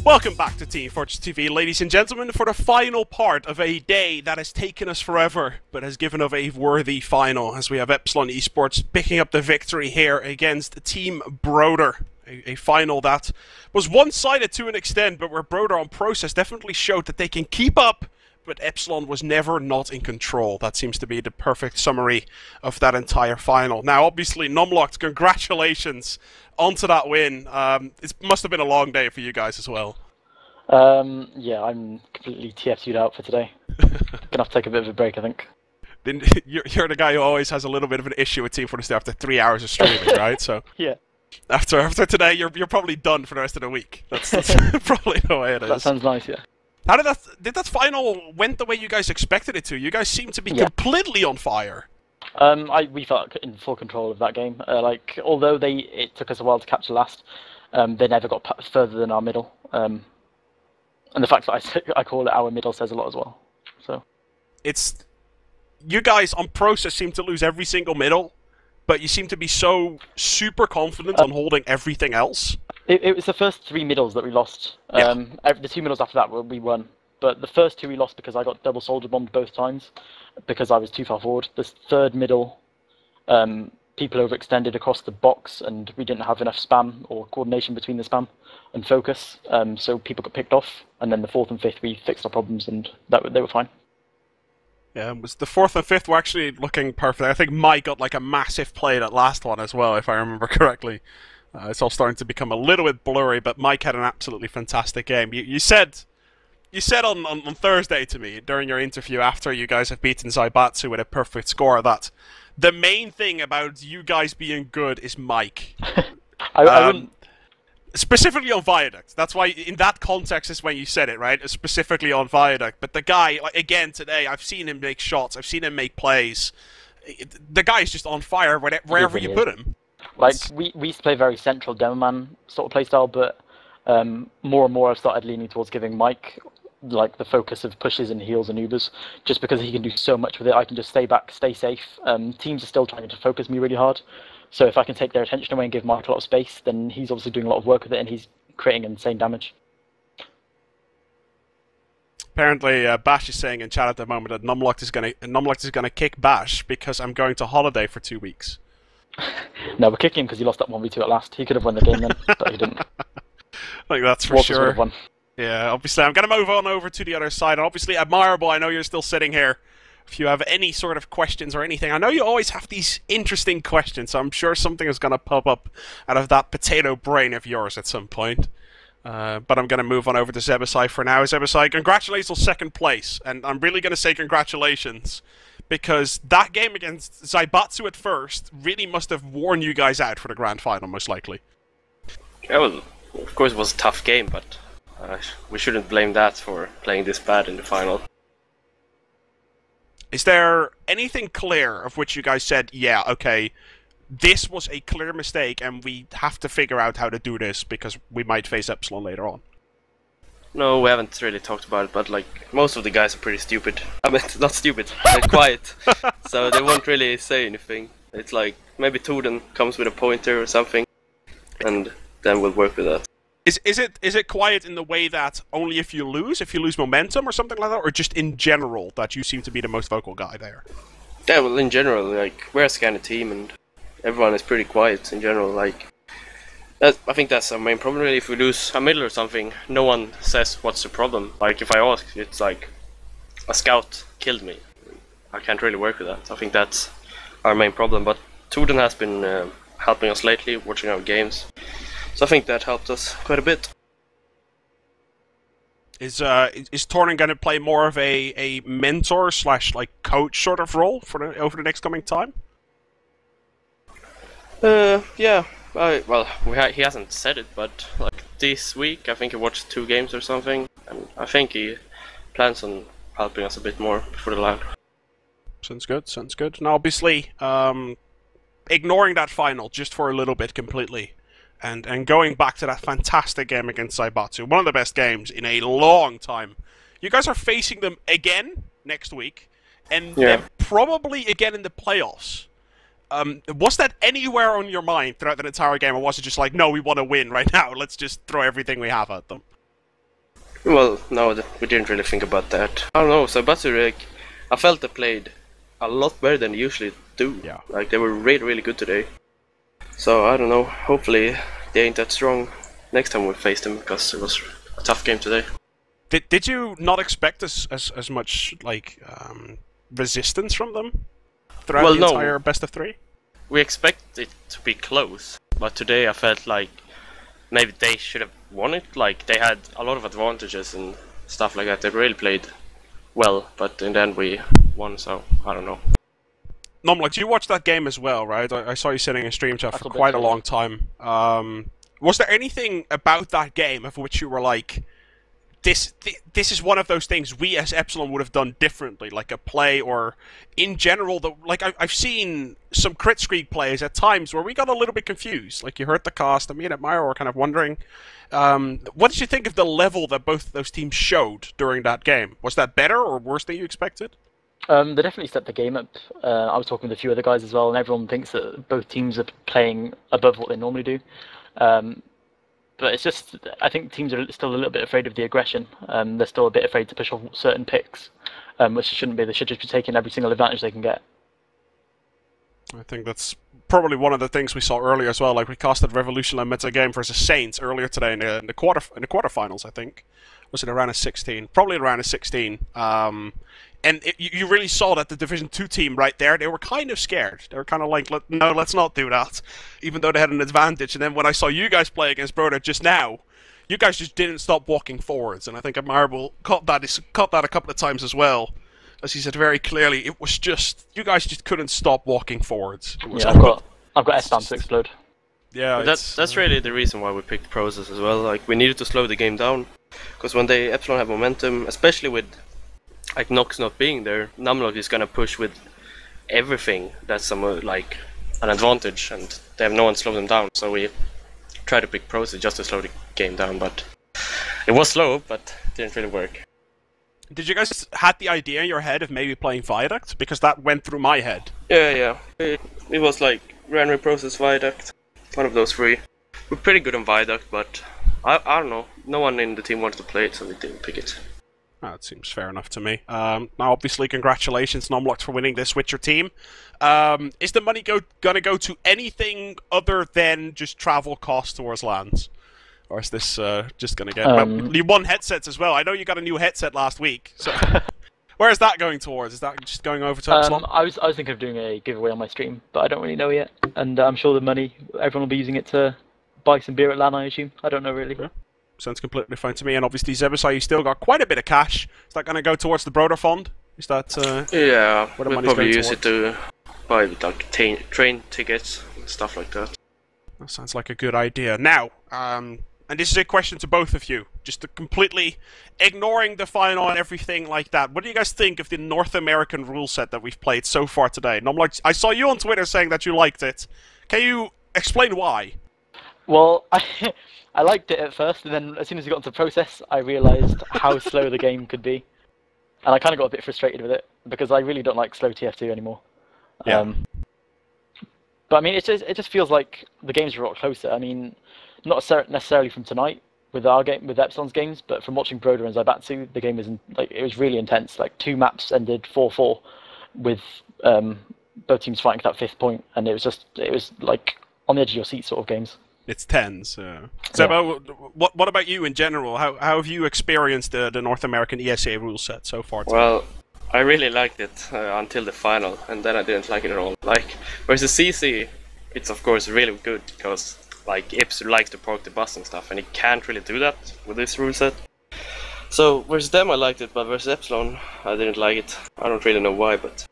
Welcome back to Team Fortress TV, ladies and gentlemen, for the final part of a day that has taken us forever, but has given us a worthy final, as we have Epsilon Esports picking up the victory here against Team Broder. A final that was one-sided to an extent, but where Broder on process definitely showed that they can keep up, but Epsilon was never not in control. That seems to be the perfect summary of that entire final. Now, obviously, Numlocked, congratulations onto that win. It must have been a long day for you guys as well. Yeah, I'm completely TFT'd out for today. Gonna have to take a bit of a break, I think. You're the guy who always has a little bit of an issue with Team Fortress after 3 hours of streaming, right? So yeah. After today, you're probably done for the rest of the week. That's probably the way it is. That sounds nice, yeah. How did that final went the way you guys expected it to? You guys seem to be completely on fire. We felt in full control of that game. Although it took us a while to capture last, they never got further than our middle. And the fact that I call it our middle says a lot as well. So it's you guys on process seem to lose every single middle, but you seem to be so super confident on holding everything else. It was the first 3 middles that we lost. The 2 middles after that we won. But the first 2 we lost because I got double soldier bombed both times, because I was too far forward. The third middle, people overextended across the box, and we didn't have enough spam or coordination between the spam and focus, so people got picked off. And then the 4th and 5th, we fixed our problems, and they were fine. Yeah, it was the 4th and 5th were actually looking perfect. I think Mike got like a massive play that last one as well, if I remember correctly. It's all starting to become a little bit blurry, but Mike had an absolutely fantastic game. You said on Thursday to me, during your interview after you guys have beaten Zaibatsu with a perfect score, that the main thing about you guys being good is Mike. I wouldn't... Specifically on Viaduct. That's why, in that context, is when you said it, right? Specifically on Viaduct. But the guy, like, again today, I've seen him make shots, I've seen him make plays. The guy's just on fire wherever you put him. Like, we used to play very central Demoman sort of playstyle, but more and more I've started leaning towards giving Mike like the focus of pushes and heals and Ubers, just because he can do so much with it. I can just stay back, stay safe. Teams are still trying to focus me really hard, so if I can take their attention away and give Mike a lot of space, then he's obviously doing a lot of work with it, and he's creating insane damage. Apparently, Bash is saying in chat at the moment that Numlocked is gonna kick Bash because I'm going to holiday for 2 weeks. No, we're kicking him because he lost that 1v2 at last. He could have won the game then, but he didn't. Like, that's for Walters sure. would have won. Yeah, obviously, I'm going to move on over to the other side. And obviously, Admirable, I know you're still sitting here. If you have any sort of questions or anything, I know you always have these interesting questions, so I'm sure something is going to pop up out of that potato brain of yours at some point. But I'm going to move on over to Zebasai for now. Zebasai, congratulations on 2nd place. And I'm really going to say congratulations, because that game against Zaibatsu at first really must have worn you guys out for the grand final, most likely. Yeah, well, of course it was a tough game, but we shouldn't blame that for playing this bad in the final. Is there anything clear of which you guys said, yeah, okay, this was a clear mistake and we have to figure out how to do this because we might face Epsilon later on? No, we haven't really talked about it, but like most of the guys are pretty stupid. I mean, not stupid, they're quiet, so they won't really say anything. It's like maybe Tuden comes with a pointer or something, and then we'll work with that. Is it quiet in the way that only if you lose momentum or something like that, or just in general that you seem to be the most vocal guy there? Yeah, well, in general, like we're a scanner team and everyone is pretty quiet in general. Like I think that's our main problem. Really, if we lose a middle or something, no one says what's the problem. Like if I ask, it's like a scout killed me. I can't really work with that. I think that's our main problem. But Tuden has been helping us lately, watching our games. So I think that helped us quite a bit. Is Tornin going to play more of a mentor / like coach sort of role for over the next coming time? Yeah. Well, he hasn't said it, but like this week I think he watched 2 games or something, and I think he plans on helping us a bit more before the LAN. Sounds good. Sounds good. Now, obviously, ignoring that final just for a little bit completely. And going back to that fantastic game against Zaibatsu, one of the best games in a long time. You guys are facing them again next week, and then probably again in the playoffs. Was that anywhere on your mind throughout the entire game, or was it just like, no, we want to win right now, let's just throw everything we have at them? Well, no, we didn't really think about that. I don't know, Sabatsu, like, I felt they played a lot better than they usually do. Yeah. Like, they were really, really good today. So, I don't know, hopefully they ain't that strong next time we face them, because it was a tough game today. Did you not expect as much, like, resistance from them throughout the entire best of 3? We expect it to be close, but today I felt like maybe they should have won it. Like, they had a lot of advantages and stuff like that. They really played well, but in the end we won, so I don't know. Like, you watched that game as well, right? I saw you sitting in stream chat for quite a long time. Was there anything about that game of which you were like, this is one of those things we as Epsilon would have done differently, like a play or in general? Like I've seen some Crit Screed plays at times where we got a little bit confused. Like, you heard the cast, and me and Admire were kind of wondering, what did you think of the level that both those teams showed during that game? Was that better or worse than you expected? They definitely stepped the game up. I was talking with a few other guys as well, and everyone thinks that both teams are playing above what they normally do. But it's just, I think teams are still a little bit afraid of the aggression. They're still a bit afraid to push off certain picks, which shouldn't be. They should just be taking every single advantage they can get. I think that's probably one of the things we saw earlier as well. Like, we casted Revolution and Meta game versus Saints earlier today in the quarterfinals. I think, was it around a 16? Probably around a 16. And you really saw that the Division 2 team right there, they were kind of scared. They were kind of like, no, let's not do that, even though they had an advantage. And then when I saw you guys play against Broder just now, you guys just didn't stop walking forwards. And I think Admirable caught that a couple of times as well. As he said very clearly, it was just, you guys just couldn't stop walking forwards. Yeah, I've got S-Band to explode. Yeah, that's really the reason why we picked Process as well. Like, we needed to slow the game down, because when they Epsilon have momentum, especially with like Nox not being there, Numlock is gonna push with everything that's like an advantage, and they have no one to slow them down. So we tried to pick Process just to slow the game down, but it was slow, but didn't really work. Did you guys had the idea in your head of maybe playing Viaduct? Because that went through my head. Yeah. It was like Random Process, Viaduct, one of those 3. We're pretty good on Viaduct, but I don't know. No one in the team wanted to play it, so we didn't pick it. That seems fair enough to me. Now, obviously, congratulations, Nomlock, for winning this with your team. Is the money going to go to anything other than just travel costs towards lands? Or is this just going to get... you won headsets as well. I know you got a new headset last week. So where is that going towards? Is that just going over to Epsilon? I was thinking of doing a giveaway on my stream, but I don't really know yet. And I'm sure the money, everyone will be using it to buy some beer at LAN, I assume. I don't know, really. Yeah. Sounds completely fine to me. And obviously, Zebasai, you still got quite a bit of cash. Is that going to go towards the Broder Fund? Is that yeah, where the we'll money's probably going use towards? it to buy like train tickets and stuff like that. That sounds like a good idea. Now, and this is a question to both of you, just to completely ignoring the final and everything like that. What do you guys think of the North American rule set that we've played so far today? And I'm like, I saw you on Twitter saying that you liked it. Can you explain why? Well, I liked it at first, and then as soon as we got into Process, I realised how slow the game could be. And I kind of got a bit frustrated with it, because I really don't like slow TF2 anymore. Yeah. But I mean, it just feels like the games are a lot closer. I mean, not necessarily from tonight with our game, with Epsilon's games, but from watching Broder and Zaibatsu, the game was it was really intense. Like 2 maps ended 4-4, with both teams fighting for that 5th point, and it was like on the edge of your seat sort of games. It's tense. Zeba, what about you in general? How have you experienced the North American ESA rule set so far today? Well, I really liked it until the final, and then I didn't like it at all. Like, versus CC, it's of course really good, because like Ips likes to park the bus and stuff, and he can't really do that with this rule set. So versus them I liked it, but versus Epsilon I didn't like it. I don't really know why, but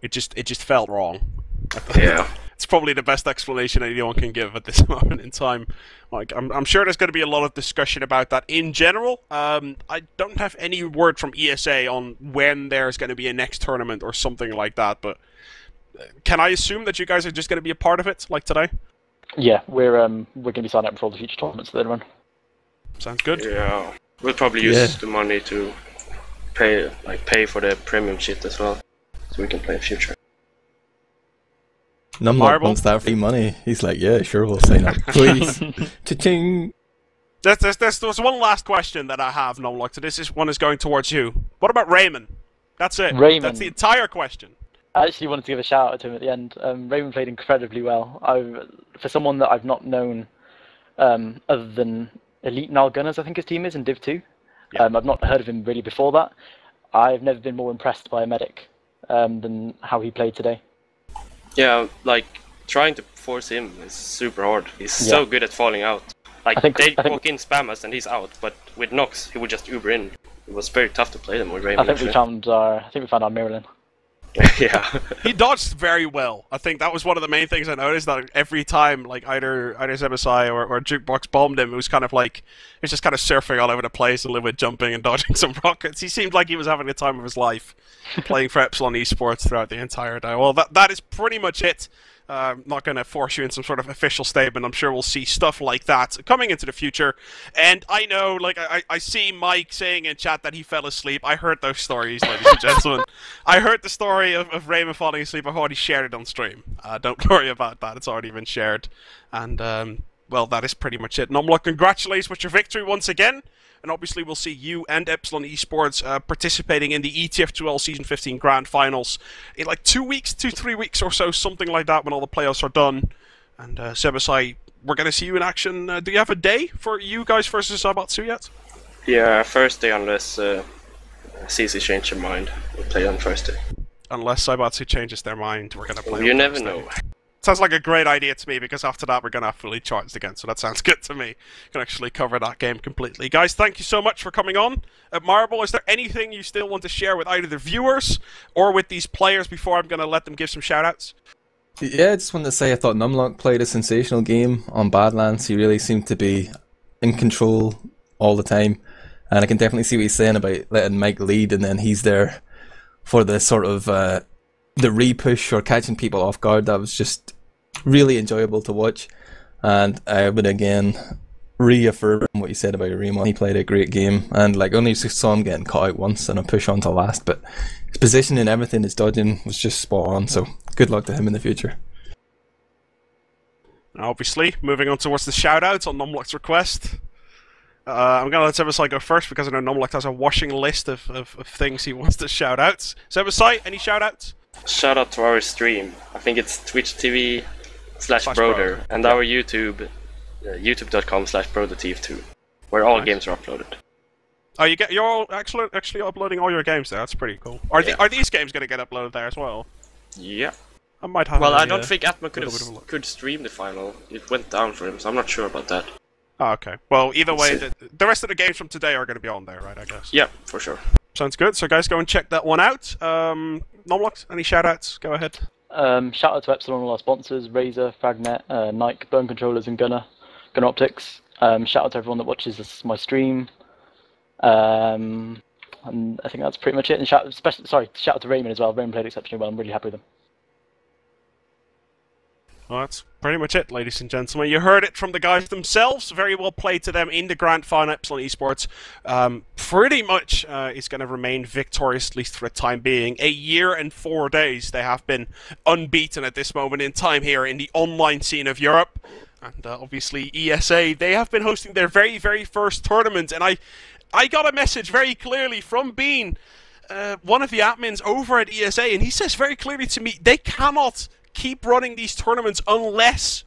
it just felt wrong. Yeah. It's probably the best explanation anyone can give at this moment in time. Like, I'm sure there's going to be a lot of discussion about that in general. I don't have any word from ESA on when there's going to be a next tournament or something like that, but can I assume that you guys are just going to be a part of it, like today? Yeah, we're going to be signing up for all the future tournaments that they run. Sounds good. Yeah, we'll probably use the money to pay for the premium shit as well, so we can play in future. Numlock wants that free money. He's like, yeah, sure, we'll sign up. Please. Cha-ching! There's one last question that I have, Nomlock, so this one is going towards you. What about Raymond? That's it. Raymond. That's the entire question. I actually wanted to give a shout out to him at the end. Raymond played incredibly well. For someone that I've not known other than Elite Nile Gunners, I think his team is in Div 2. Yeah. I've not heard of him really before that. I've never been more impressed by a medic than how he played today. Yeah, like trying to force him is super hard. He's so good at falling out. Like they walk in, spam us, and he's out. But with Nox, he would just Uber in. It was very tough to play them with Raymond. I think we found our Miralin. Yeah. He dodged very well. I think that was one of the main things I noticed, that every time like either Zebasai or Jukebox bombed him, it was kind of like he was just kind of surfing all over the place, a little bit jumping and dodging some rockets. He seemed like he was having the time of his life playing for Epsilon Esports throughout the entire day. Well, that is pretty much it. I'm not going to force you in some sort of official statement. I'm sure we'll see stuff like that coming into the future. And I know, like, I see Mike saying in chat that he fell asleep. I heard those stories, ladies and gentlemen. I heard the story of Raymond falling asleep. I've already shared it on stream. Don't worry about that. It's already been shared. And, well, that is pretty much it. Nomlock, congratulations with your victory once again. And obviously we'll see you and Epsilon Esports participating in the ETF2L Season 15 Grand Finals in like 3 weeks or so, something like that, when all the playoffs are done. And Sebasai, we're going to see you in action. Do you have a day for you guys versus Abatsu yet? Yeah, Thursday, unless CC change their mind. We'll play on Thursday. Unless Saibatsu changes their mind, we're going to play on You never Thursday. know. Sounds like a great idea to me, because after that we're going to have fully charged again, so that sounds good to me. Can actually cover that game completely. Guys, thank you so much for coming on. Marble, is there anything you still want to share with either the viewers or with these players before I'm going to let them give some shout-outs? Yeah, I just wanted to say I thought Numlock played a sensational game on Badlands. He really seemed to be in control all the time, and I can definitely see what he's saying about letting Mike lead, and then he's there for the sort of the re-push or catching people off guard. That was just really enjoyable to watch, and I would again reaffirm what you said about Remo. He played a great game, and like only saw him getting caught out once and a push on to last, but his positioning, everything, his dodging was just spot on, so good luck to him in the future. Obviously, moving on towards the shout-outs on Numlock's request. I'm going to let Sebasai go first, because I know Numlock has a washing list of things he wants to shout out. Sebasai, any shout-outs? Shout out to our stream. I think it's twitch.tv/broder, and our YouTube, youtube.com/brodertv2, where all games are uploaded. Oh, you're all actually uploading all your games there. That's pretty cool. Are these games going to get uploaded there as well? Yeah. I might have. Well, I don't think Atma could stream the final. It went down for him, so I'm not sure about that. Oh, okay. Well, either way, the rest of the games from today are going to be on there, right? I guess. Yeah, for sure. Sounds good. So, guys, go and check that one out. Nomlock, any shout-outs? Go ahead. Shout out to Epsilon, all our sponsors: Razer, Fragnet, Nike, Burn Controllers, and Gunner Optics. Shout out to everyone that watches my stream. And I think that's pretty much it. And shout out to Raymond as well. Raymond played exceptionally well. I'm really happy with him. Well, that's pretty much it, ladies and gentlemen. You heard it from the guys themselves. Very well played to them in the Grand Final. Epsilon Esports pretty much is going to remain victorious, at least for the time being. A year and 4 days they have been unbeaten at this moment in time here in the online scene of Europe. And obviously ESA, they have been hosting their very, very first tournament. And I got a message very clearly from Bean, one of the admins over at ESA, and he says very clearly to me, they cannot keep running these tournaments unless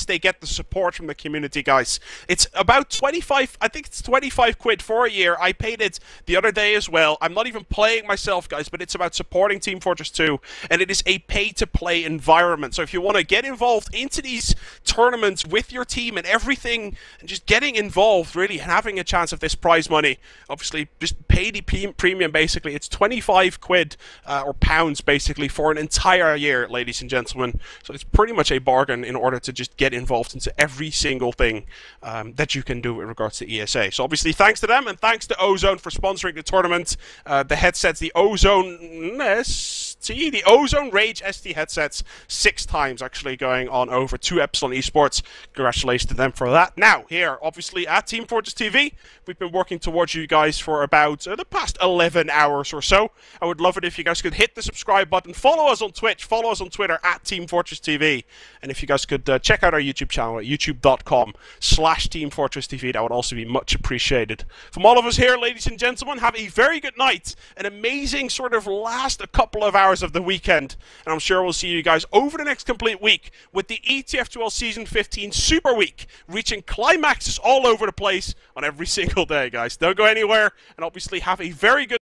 they get the support from the community, guys. It's about 25, I think it's 25 quid for a year. I paid it the other day as well. I'm not even playing myself, guys, but it's about supporting Team Fortress 2, and it is a pay-to-play environment. So if you want to get involved into these tournaments with your team and everything, and just getting involved, really, and having a chance of this prize money, obviously, just pay the premium, basically. It's 25 quid, or pounds, basically, for an entire year, ladies and gentlemen. So it's pretty much a bargain in order to just get involved into every single thing that you can do with regards to ESA. So obviously thanks to them, and thanks to Ozone for sponsoring the tournament. The headsets, the Ozone Nest teamfortress.tv, the Ozone Rage ST headsets, 6 times actually going on over to Epsilon Esports. Congratulations to them for that. Now, here, obviously at Team Fortress TV, we've been working towards you guys for about the past 11 hours or so. I would love it if you guys could hit the subscribe button, follow us on Twitch, follow us on Twitter at Team Fortress TV, and if you guys could check out our YouTube channel at youtube.com/TeamFortressTV, that would also be much appreciated. From all of us here, ladies and gentlemen, have a very good night, an amazing sort of last couple of hours of the weekend, and I'm sure we'll see you guys over the next complete week with the ETF2L Season 15 Super Week, reaching climaxes all over the place on every single day, guys. Don't go anywhere, and obviously have a very good